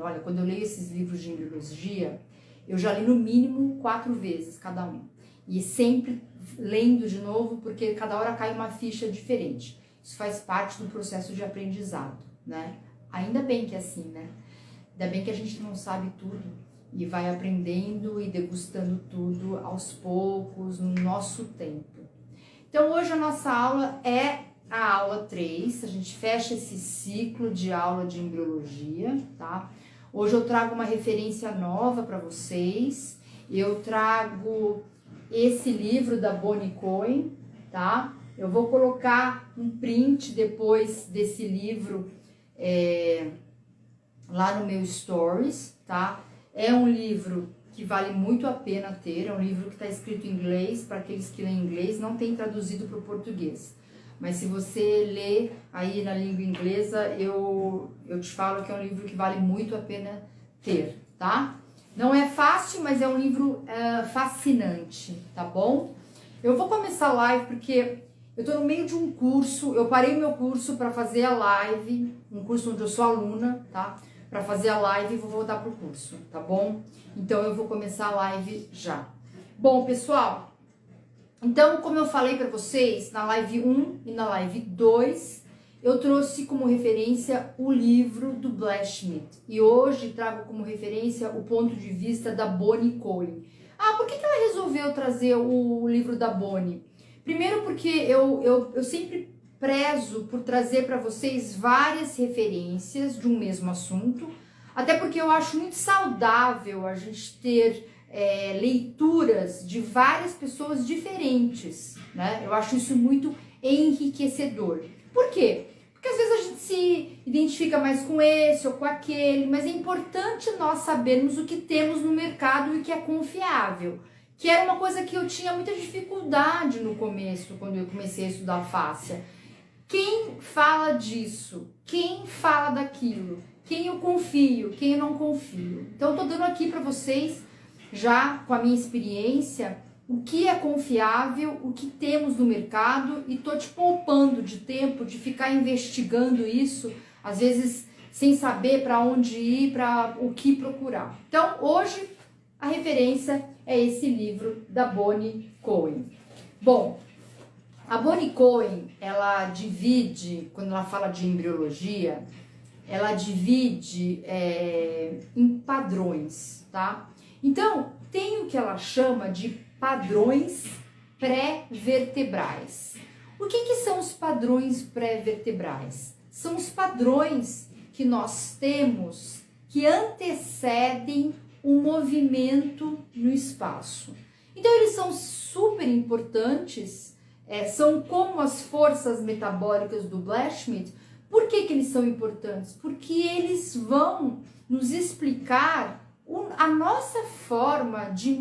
também. Olha, quando eu leio esses livros de embriologia, eu já li no mínimo 4 vezes cada um. E sempre lendo de novo, porque cada hora cai uma ficha diferente. Isso faz parte do processo de aprendizado, né? Ainda bem que é assim, né? Ainda bem que a gente não sabe tudo e vai aprendendo e degustando tudo aos poucos, no nosso tempo. Então, hoje a nossa aula é a aula 3, a gente fecha esse ciclo de aula de embriologia, tá? Hoje eu trago uma referência nova para vocês, eu trago esse livro da Bonnie Cohen, tá? Eu vou colocar um print depois desse livro lá no meu Stories, tá? É um livro que vale muito a pena ter, é um livro que está escrito em inglês, para aqueles que leem inglês, não tem traduzido para o português. Mas se você lê aí na língua inglesa, eu te falo que é um livro que vale muito a pena ter, tá? Não é fácil, mas é um livro fascinante, tá bom? Eu vou começar a live porque eu tô no meio de um curso, eu parei meu curso para fazer a live, um curso onde eu sou aluna, tá? Para fazer a live e vou voltar pro curso, tá bom? Então eu vou começar a live já. Bom, pessoal, então como eu falei para vocês na live 1 e na live 2, eu trouxe como referência o livro do Blashmit e hoje trago como referência o ponto de vista da Bonnie Cohen. Ah, por que ela resolveu trazer o livro da Bonnie? Primeiro porque eu sempre prezo por trazer para vocês várias referências de um mesmo assunto, até porque eu acho muito saudável a gente ter leituras de várias pessoas diferentes, né? Eu acho isso muito enriquecedor. Por quê? Porque às vezes a gente se identifica mais com esse ou com aquele, mas é importante nós sabermos o que temos no mercado e que é confiável. Que era uma coisa que eu tinha muita dificuldade no começo, quando eu comecei a estudar fáscia. Quem fala disso? Quem fala daquilo? Quem eu confio? Quem eu não confio? Então, eu tô dando aqui para vocês, já com a minha experiência, o que é confiável, o que temos no mercado e tô te poupando de tempo de ficar investigando isso, às vezes sem saber para onde ir, para o que procurar. Então, hoje, a referência é esse livro da Bonnie Cohen. Bom, a Bonnie Cohen, ela divide, quando ela fala de embriologia, ela divide em padrões, tá? Então, tem o que ela chama de padrões pré-vertebrais. O que são os padrões pré-vertebrais? São os padrões que nós temos que antecedem o movimento no espaço. Então, eles são super importantes, são como as forças metabólicas do Blashmit. Por que eles são importantes? Porque eles vão nos explicar a nossa forma de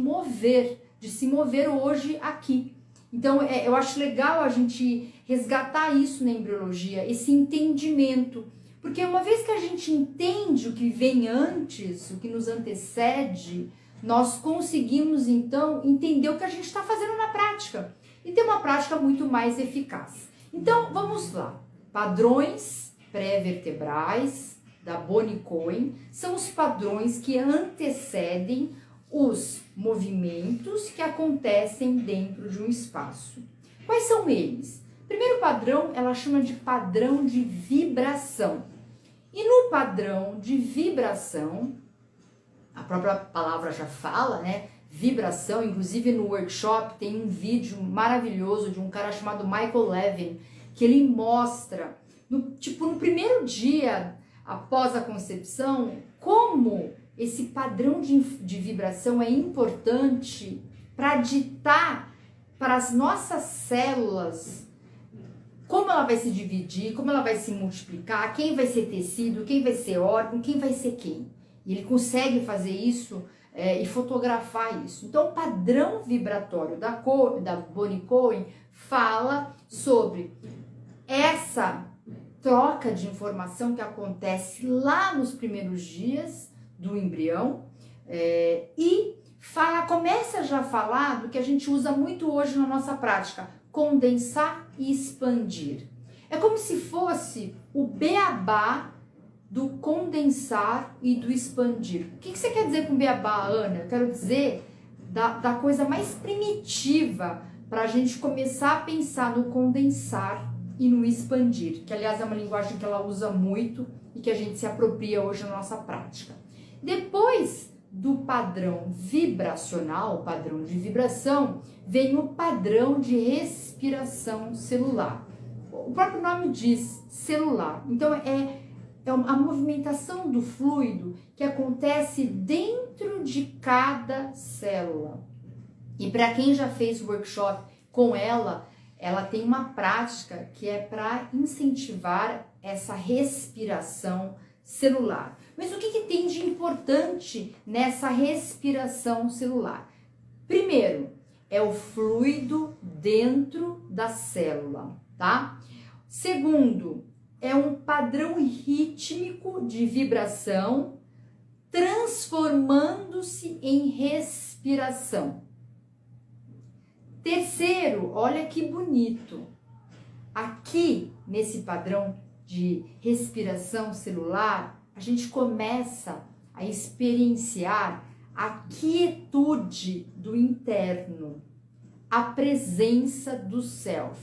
se mover hoje aqui. Então, eu acho legal a gente resgatar isso na embriologia, esse entendimento. Porque uma vez que a gente entende o que vem antes, o que nos antecede, nós conseguimos, então, entender o que a gente está fazendo na prática. E ter uma prática muito mais eficaz. Então, vamos lá. Padrões pré-vertebrais da Bonnie Cohen são os padrões que antecedem os movimentos que acontecem dentro de um espaço. Quais são eles? Primeiro padrão, ela chama de padrão de vibração. E no padrão de vibração, a própria palavra já fala, né? Vibração, inclusive no workshop tem um vídeo maravilhoso de um cara chamado Michael Levin, que ele mostra, no primeiro dia após a concepção, como esse padrão de vibração é importante para ditar para as nossas células como ela vai se dividir, como ela vai se multiplicar, quem vai ser tecido, quem vai ser órgão, quem vai ser quem. E ele consegue fazer isso e fotografar isso. Então, o padrão vibratório da Bonnie Cohen fala sobre essa troca de informação que acontece lá nos primeiros dias do embrião e começa já a falar do que a gente usa muito hoje na nossa prática, condensar e expandir. É como se fosse o beabá do condensar e do expandir. O que você quer dizer com beabá, Ana? Eu quero dizer da coisa mais primitiva para a gente começar a pensar no condensar e no expandir, que aliás é uma linguagem que ela usa muito e que a gente se apropria hoje na nossa prática. Depois do padrão vibracional, padrão de vibração, vem o padrão de respiração celular. O próprio nome diz celular, então é a movimentação do fluido que acontece dentro de cada célula. E para quem já fez workshop com ela tem uma prática que é para incentivar essa respiração celular. Mas o que tem de importante nessa respiração celular? Primeiro, é o fluido dentro da célula, tá? Segundo, é um padrão rítmico de vibração transformando-se em respiração. Terceiro, olha que bonito. Aqui, nesse padrão de respiração celular, a gente começa a experienciar a quietude do interno, a presença do self.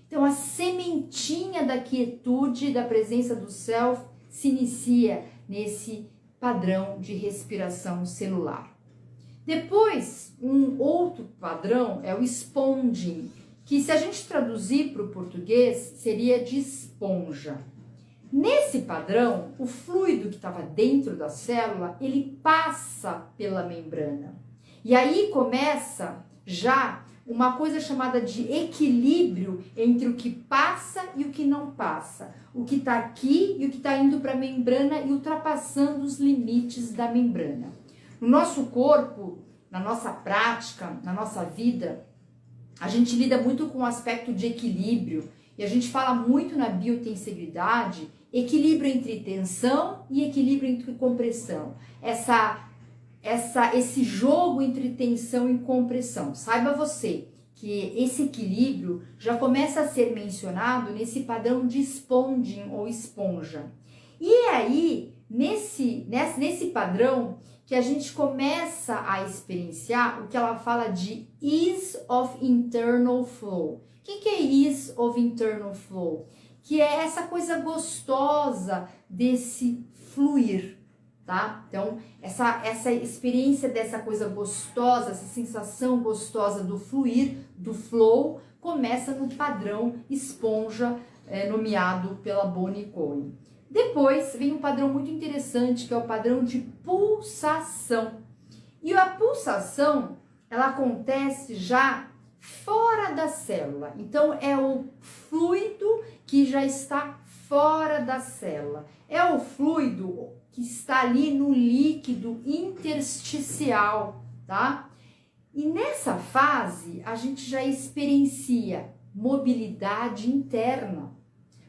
Então, a sementinha da quietude, da presença do self, se inicia nesse padrão de respiração celular. Depois, um outro padrão é o sponging, que se a gente traduzir para o português, seria de esponja. Nesse padrão, o fluido que estava dentro da célula, ele passa pela membrana. E aí começa já uma coisa chamada de equilíbrio entre o que passa e o que não passa. O que está aqui e o que está indo para a membrana e ultrapassando os limites da membrana. No nosso corpo, na nossa prática, na nossa vida, a gente lida muito com o aspecto de equilíbrio e a gente fala muito na biotensegridade, equilíbrio entre tensão e equilíbrio entre compressão. Esse jogo entre tensão e compressão. Saiba você que esse equilíbrio já começa a ser mencionado nesse padrão de sponging ou esponja. E é aí, nesse padrão, que a gente começa a experienciar o que ela fala de ease of internal flow. O que é ease of internal flow? Que é essa coisa gostosa desse fluir, tá? Então, essa experiência dessa coisa gostosa, essa sensação gostosa do fluir, do flow, começa no padrão esponja, nomeado pela Bonnie Cohen. Depois vem um padrão muito interessante, que é o padrão de pulsação. E a pulsação, ela acontece já fora da célula. Então, é o fluido que já está fora da célula. É o fluido que está ali no líquido intersticial, tá? E nessa fase, a gente já experiencia mobilidade interna.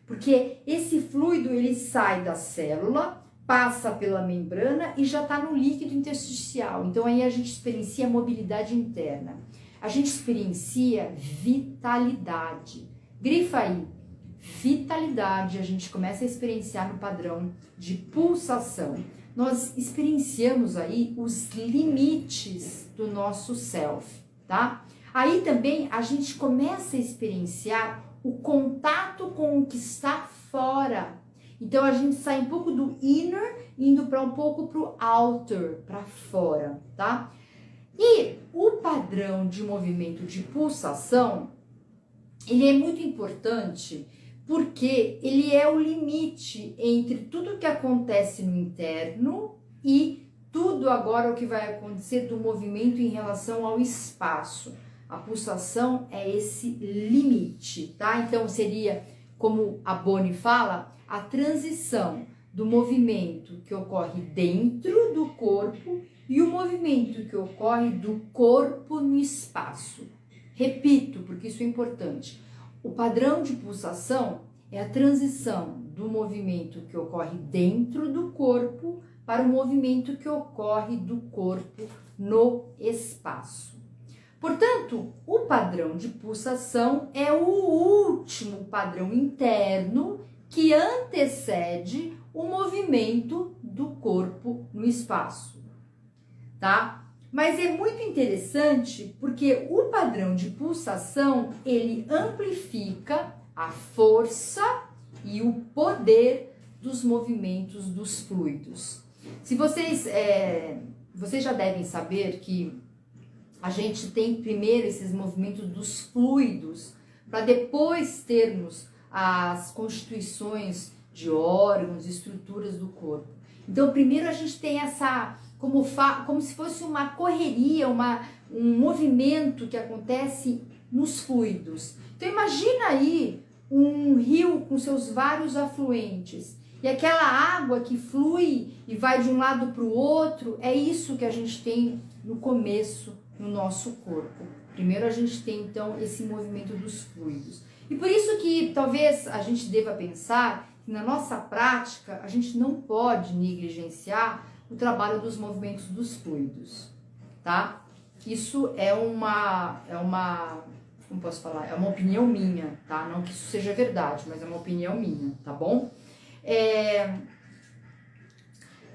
Porque esse fluido, ele sai da célula, passa pela membrana e já está no líquido intersticial. Então, aí a gente experiencia mobilidade interna. A gente experiencia vitalidade. Grifa aí. Vitalidade, a gente começa a experienciar no padrão de pulsação. Nós experienciamos aí os limites do nosso self, tá? Aí também a gente começa a experienciar o contato com o que está fora. Então a gente sai um pouco do inner, indo para um pouco para o outer, para fora, tá? E o padrão de movimento de pulsação, ele é muito importante porque ele é o limite entre tudo que acontece no interno e tudo agora o que vai acontecer do movimento em relação ao espaço. A pulsação é esse limite, tá? Então seria, como a Bonnie fala, a transição do movimento que ocorre dentro do corpo e o movimento que ocorre do corpo no espaço. Repito, porque isso é importante. O padrão de pulsação é a transição do movimento que ocorre dentro do corpo para o movimento que ocorre do corpo no espaço. Portanto, o padrão de pulsação é o último padrão interno que antecede o movimento do corpo no espaço, tá? Mas é muito interessante porque o padrão de pulsação, ele amplifica a força e o poder dos movimentos dos fluidos. Se vocês já devem saber que a gente tem primeiro esses movimentos dos fluidos, para depois termos as constituições de órgãos, estruturas do corpo. Então, primeiro a gente tem essa, como se fosse uma correria, um movimento que acontece nos fluidos. Então, imagina aí um rio com seus vários afluentes. E aquela água que flui e vai de um lado para o outro, é isso que a gente tem no começo no nosso corpo. Primeiro a gente tem então esse movimento dos fluidos. E por isso que talvez a gente deva pensar que na nossa prática a gente não pode negligenciar o trabalho dos movimentos dos fluidos, tá? Isso como posso falar? É uma opinião minha, tá? Não que isso seja verdade, mas é uma opinião minha, tá bom?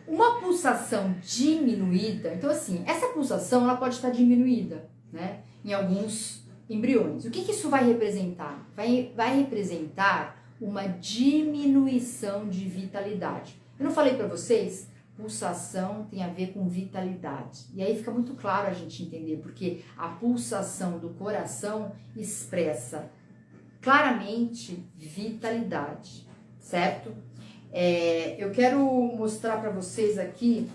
Uma pulsação diminuída, então assim, essa pulsação ela pode estar diminuída, né, em alguns embriões. O que isso vai representar? Vai representar uma diminuição de vitalidade. Eu não falei para vocês? Pulsação tem a ver com vitalidade. E aí fica muito claro a gente entender, porque a pulsação do coração expressa claramente vitalidade, certo? Eu quero mostrar para vocês aqui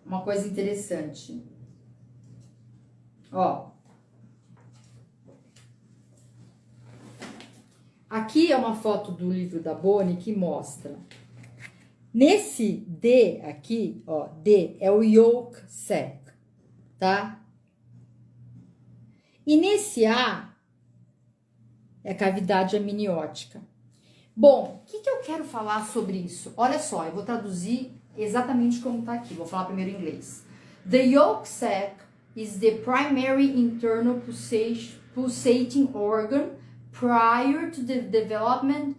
uma coisa interessante. Ó, aqui é uma foto do livro da Bonnie que mostra. Nesse D aqui, ó, D é o yolk sac, tá? E nesse A é a cavidade amniótica. Bom, o que eu quero falar sobre isso? Olha só, eu vou traduzir exatamente como está aqui. Vou falar primeiro em inglês. The yolk sac is the primary internal pulsating organ prior to the development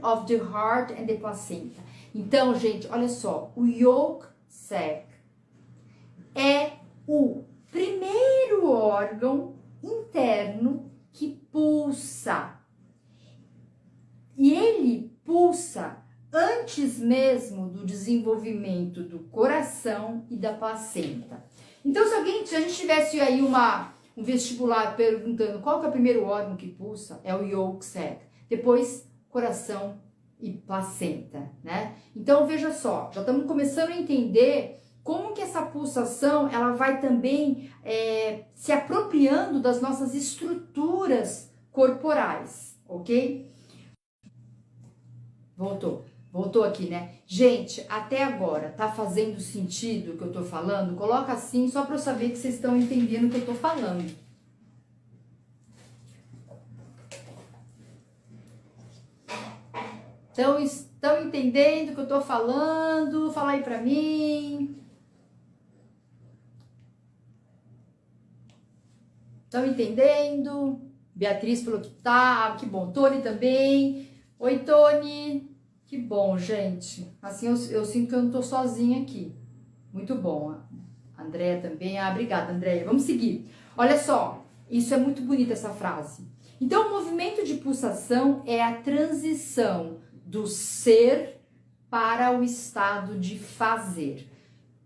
of the heart and the placenta. Então, gente, olha só. O yolk sac é o primeiro órgão interno que pulsa. E ele pulsa antes mesmo do desenvolvimento do coração e da placenta. Então, se a gente tivesse aí um vestibular perguntando qual que é o primeiro órgão que pulsa, é o yolk sac. Depois, coração e placenta, né? Então, veja só, já estamos começando a entender como que essa pulsação, ela vai também se apropriando das nossas estruturas corporais, ok? Voltou aqui, né? Gente, até agora, tá fazendo sentido o que eu tô falando? Coloca assim, só para eu saber que vocês estão entendendo o que eu tô falando. Então, estão entendendo o que eu tô falando? Fala aí pra mim. Estão entendendo? Beatriz falou que tá. Que bom. Tony também. Oi, Tony. Que bom, gente. Assim eu sinto que eu não tô sozinha aqui. Muito bom. Andréia também. Obrigada, Andréia. Vamos seguir. Olha só. Isso é muito bonita essa frase. Então, o movimento de pulsação é a transição do ser para o estado de fazer.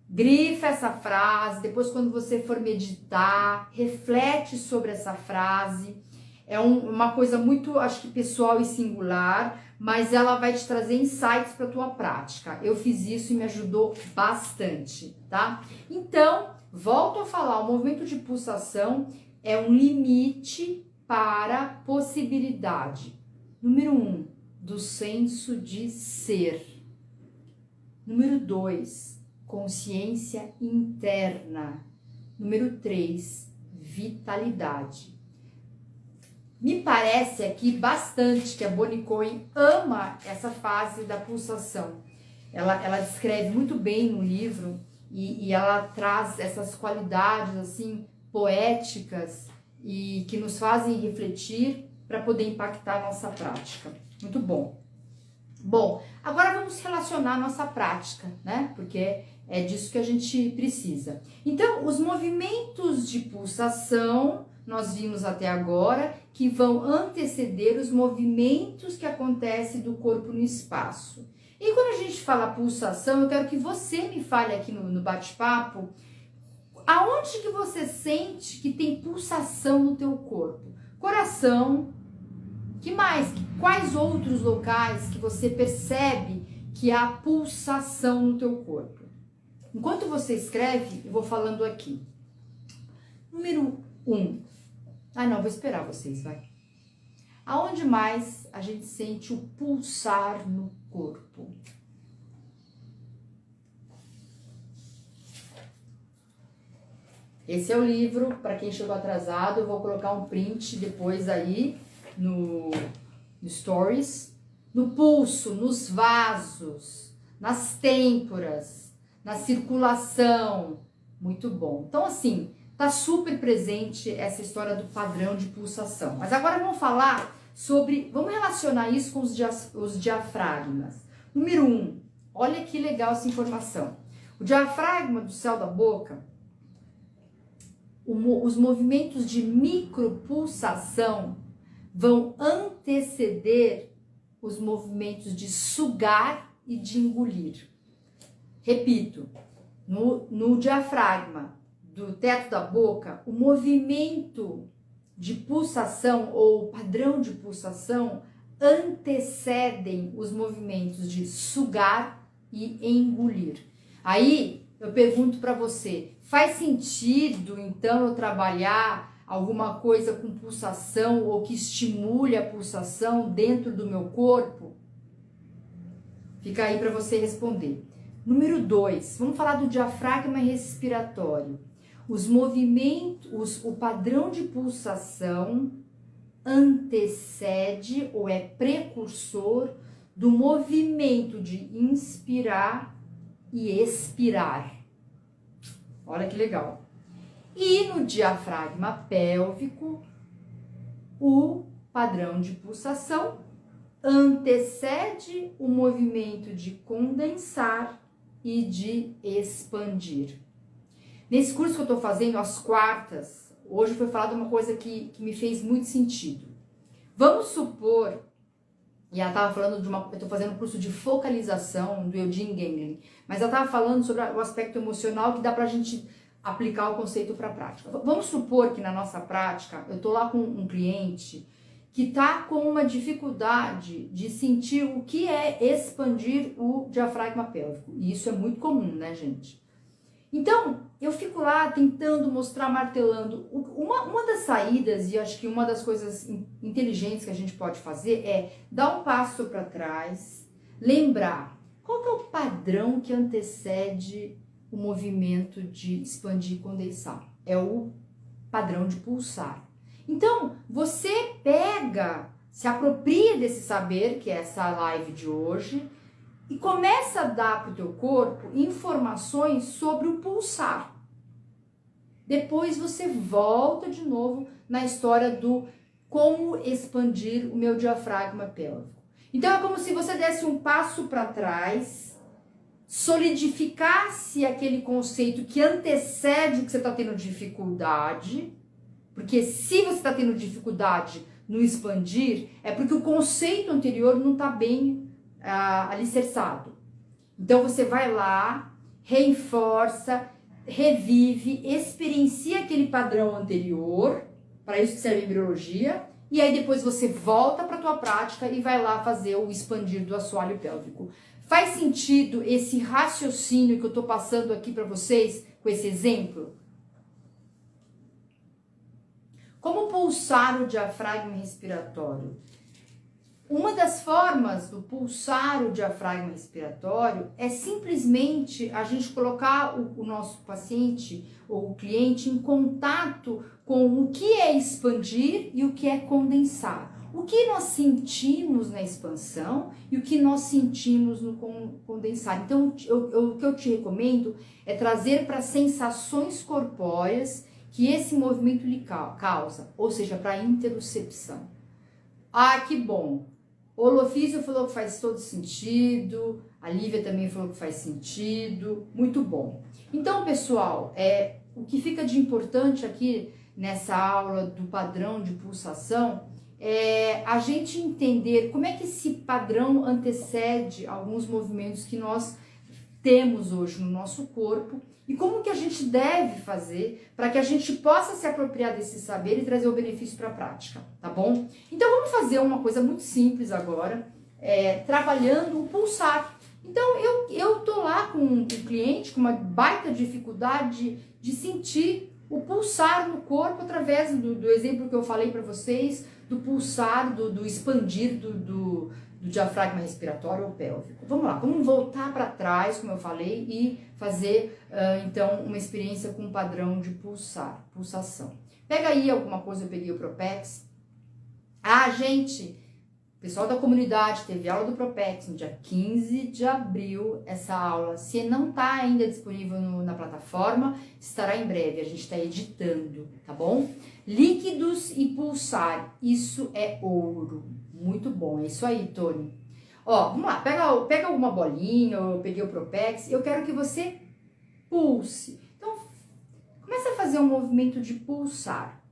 Grifa essa frase, depois quando você for meditar, reflete sobre essa frase. É uma coisa muito, acho que pessoal e singular, mas ela vai te trazer insights para a tua prática. Eu fiz isso e me ajudou bastante, tá? Então, volto a falar, o movimento de pulsação é um limite para possibilidade. Número 1, do senso de ser. Número 2, consciência interna. Número 3, vitalidade. Me parece aqui bastante que a Bonnie Cohen ama essa fase da pulsação. Ela descreve muito bem no livro e ela traz essas qualidades assim poéticas e que nos fazem refletir para poder impactar a nossa prática. Muito bom. Bom, agora vamos relacionar a nossa prática, né? Porque é disso que a gente precisa. Então, os movimentos de pulsação, nós vimos até agora, que vão anteceder os movimentos que acontecem do corpo no espaço. E quando a gente fala pulsação, eu quero que você me fale aqui no bate-papo, aonde que você sente que tem pulsação no teu corpo? Coração, que mais? Quais outros locais que você percebe que há pulsação no teu corpo? Enquanto você escreve, eu vou falando aqui. Número 1. Vou esperar vocês, vai. Aonde mais a gente sente o pulsar no corpo? Esse é o livro, para quem chegou atrasado, eu vou colocar um print depois aí no Stories. No pulso, nos vasos, nas têmporas, na circulação. Muito bom. Então, assim, tá super presente essa história do padrão de pulsação. Mas agora vamos falar sobre, vamos relacionar isso com os diafragmas. Número 1, olha que legal essa informação. O diafragma do céu da boca, os movimentos de micropulsação vão anteceder os movimentos de sugar e de engolir. Repito, no diafragma do teto da boca, o movimento de pulsação ou padrão de pulsação antecedem os movimentos de sugar e engolir. Aí eu pergunto para você, faz sentido então eu trabalhar alguma coisa com pulsação ou que estimule a pulsação dentro do meu corpo? Fica aí para você responder. Número 2, vamos falar do diafragma respiratório. Os movimentos, o padrão de pulsação antecede ou é precursor do movimento de inspirar e expirar. Olha que legal. E no diafragma pélvico, o padrão de pulsação antecede o movimento de condensar e de expandir. Nesse curso que eu estou fazendo, às quartas, hoje foi falado uma coisa que me fez muito sentido. Vamos supor, e ela estava falando eu estou fazendo um curso de focalização do Eugene Gangling, mas ela estava falando sobre o aspecto emocional que dá para a gente aplicar o conceito para a prática. Vamos supor que na nossa prática, eu estou lá com um cliente que está com uma dificuldade de sentir o que é expandir o diafragma pélvico. E isso é muito comum, né, gente? Então, eu fico lá tentando mostrar, martelando. Uma das saídas, e acho que uma das coisas inteligentes que a gente pode fazer é dar um passo para trás, lembrar qual que é o padrão que antecede o movimento de expandir e condensar. É o padrão de pulsar. Então, você se apropria desse saber, que é essa live de hoje, e começa a dar para o teu corpo informações sobre o pulsar. Depois você volta de novo na história do como expandir o meu diafragma pélvico. Então é como se você desse um passo para trás, solidificasse aquele conceito que antecede o que você está tendo dificuldade, porque se você está tendo dificuldade no expandir, é porque o conceito anterior não está bem alicerçado. Então você vai lá, reforça, revive, experiencia aquele padrão anterior, para isso que serve a embriologia, e aí depois você volta para a tua prática e vai lá fazer o expandir do assoalho pélvico. Faz sentido esse raciocínio que eu estou passando aqui para vocês com esse exemplo? Como pulsar o diafragma respiratório? Uma das formas do pulsar o diafragma respiratório é simplesmente a gente colocar o nosso paciente ou o cliente em contato com o que é expandir e o que é condensar. O que nós sentimos na expansão e o que nós sentimos no condensar. Então, o que eu te recomendo é trazer para sensações corpóreas que esse movimento lhe causa, ou seja, para a interocepção. Ah, que bom! O Lofísio falou que faz todo sentido, a Lívia também falou que faz sentido, muito bom. Então, pessoal, o que fica de importante aqui nessa aula do padrão de pulsação é a gente entender como é que esse padrão antecede alguns movimentos que nós temos hoje no nosso corpo e como que a gente deve fazer para que a gente possa se apropriar desse saber e trazer o benefício para a prática, tá bom? Então vamos fazer uma coisa muito simples agora, trabalhando o pulsar. Então eu tô lá com um cliente com uma baita dificuldade de sentir o pulsar no corpo através do exemplo que eu falei para vocês, do pulsar, do expandir do diafragma respiratório ou pélvico. Vamos lá, vamos voltar para trás, como eu falei, e fazer, então, uma experiência com um padrão de pulsação. Pega aí alguma coisa, eu peguei o Propex. Gente, o pessoal da comunidade teve aula do Propex no dia 15 de abril, essa aula. Se não está ainda disponível na plataforma, estará em breve, a gente está editando, tá bom? Líquidos e pulsar, isso é ouro. Muito bom, é isso aí, Tony. Vamos lá, pega alguma bolinha, eu peguei o Propex, eu quero que você pulse. Então, comece a fazer um movimento de pulsar.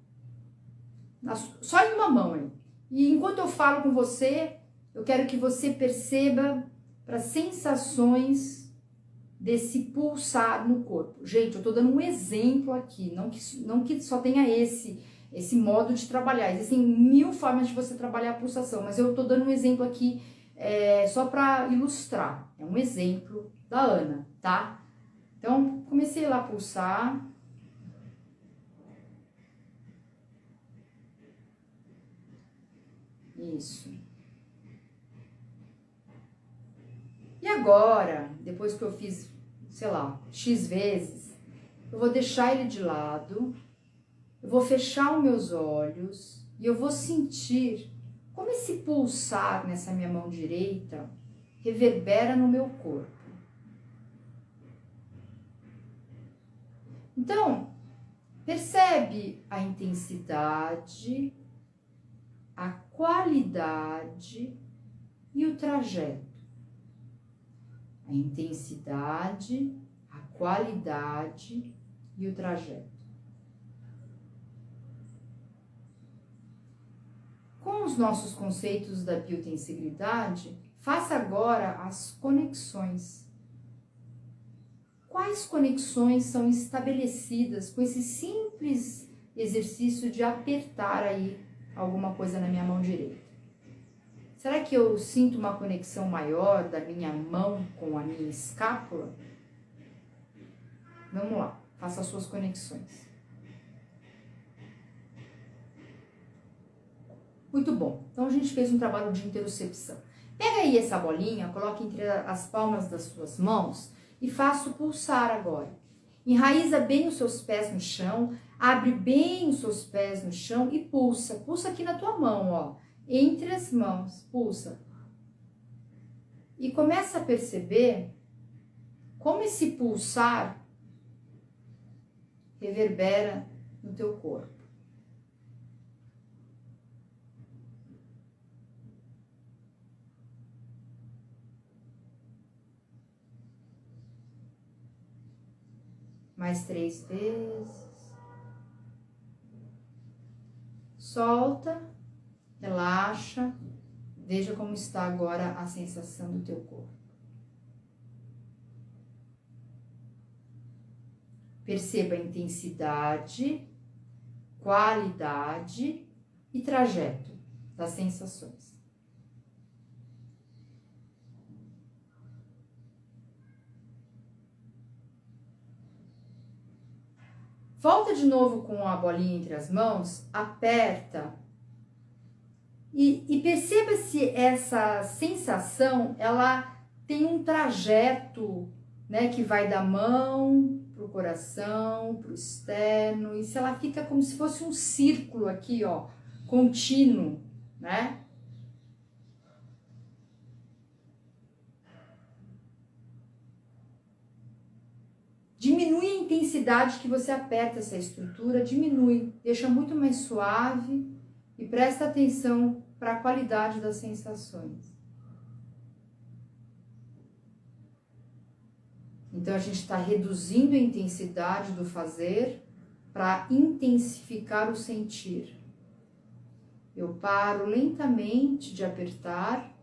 Só em uma mão aí. E enquanto eu falo com você, eu quero que você perceba para sensações desse pulsar no corpo. Gente, eu tô dando um exemplo aqui, não que só tenha esse modo de trabalhar. Existem 1000 formas de você trabalhar a pulsação, mas eu tô dando um exemplo aqui só para ilustrar. É um exemplo da Ana, tá? Então, comecei lá a pulsar. Isso. E agora, depois que eu fiz, sei lá, X vezes, eu vou deixar ele de lado, eu vou fechar os meus olhos e eu vou sentir como esse pulsar nessa minha mão direita reverbera no meu corpo. Então, percebe a intensidade, a qualidade e o trajeto. A intensidade, a qualidade e o trajeto. Com os nossos conceitos da biotensibilidade, faça agora as conexões. Quais conexões são estabelecidas com esse simples exercício de apertar aí alguma coisa na minha mão direita? Será que eu sinto uma conexão maior da minha mão com a minha escápula? Vamos lá, faça as suas conexões. Muito bom. Então a gente fez um trabalho de interocepção. Pega aí essa bolinha, coloque entre as palmas das suas mãos e faça o pulsar agora. Enraiza bem os seus pés no chão, abre bem os seus pés no chão e pulsa. Pulsa aqui na tua mão, ó. Entre as mãos, pulsa. E começa a perceber como esse pulsar reverbera no teu corpo. Mais 3 vezes. Solta. Relaxa, veja como está agora a sensação do teu corpo. Perceba a intensidade, qualidade e trajeto das sensações. Volta de novo com a bolinha entre as mãos, aperta. E perceba se essa sensação, ela tem um trajeto, né, que vai da mão pro coração, pro externo, e se ela fica como se fosse um círculo aqui, ó, contínuo, né? Diminui a intensidade que você aperta essa estrutura, diminui, deixa muito mais suave. E presta atenção para a qualidade das sensações. Então, a gente está reduzindo a intensidade do fazer para intensificar o sentir. Eu paro lentamente de apertar,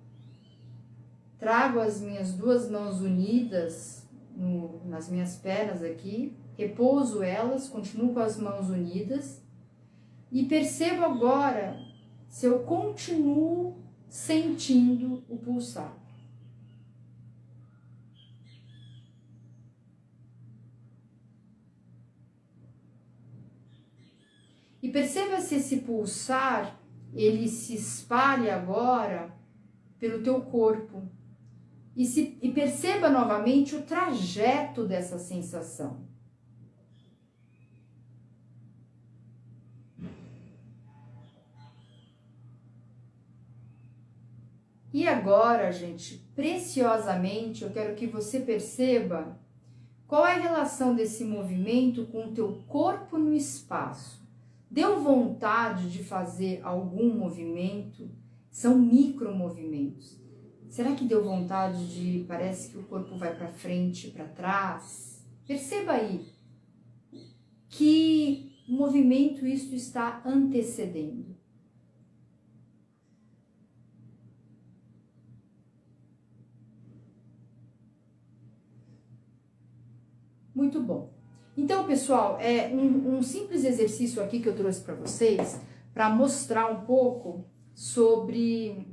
trago as minhas duas mãos unidas nas minhas pernas aqui, repouso elas, continuo com as mãos unidas e percebo agora se eu continuo sentindo o pulsar. E perceba se esse pulsar, ele se espalha agora pelo teu corpo. E perceba novamente o trajeto dessa sensação. E agora, gente, preciosamente, eu quero que você perceba qual é a relação desse movimento com o teu corpo no espaço. Deu vontade de fazer algum movimento? São micromovimentos. Será que deu vontade de... Parece que o corpo vai para frente, para trás? Perceba aí que movimento isso está antecedendo. Muito bom. Então, pessoal, é um simples exercício aqui que eu trouxe para vocês para mostrar um pouco sobre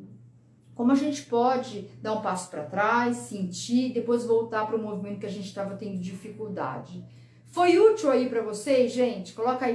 como a gente pode dar um passo para trás, sentir, depois voltar para o movimento que a gente estava tendo dificuldade. Foi útil aí para vocês, gente? Coloca aí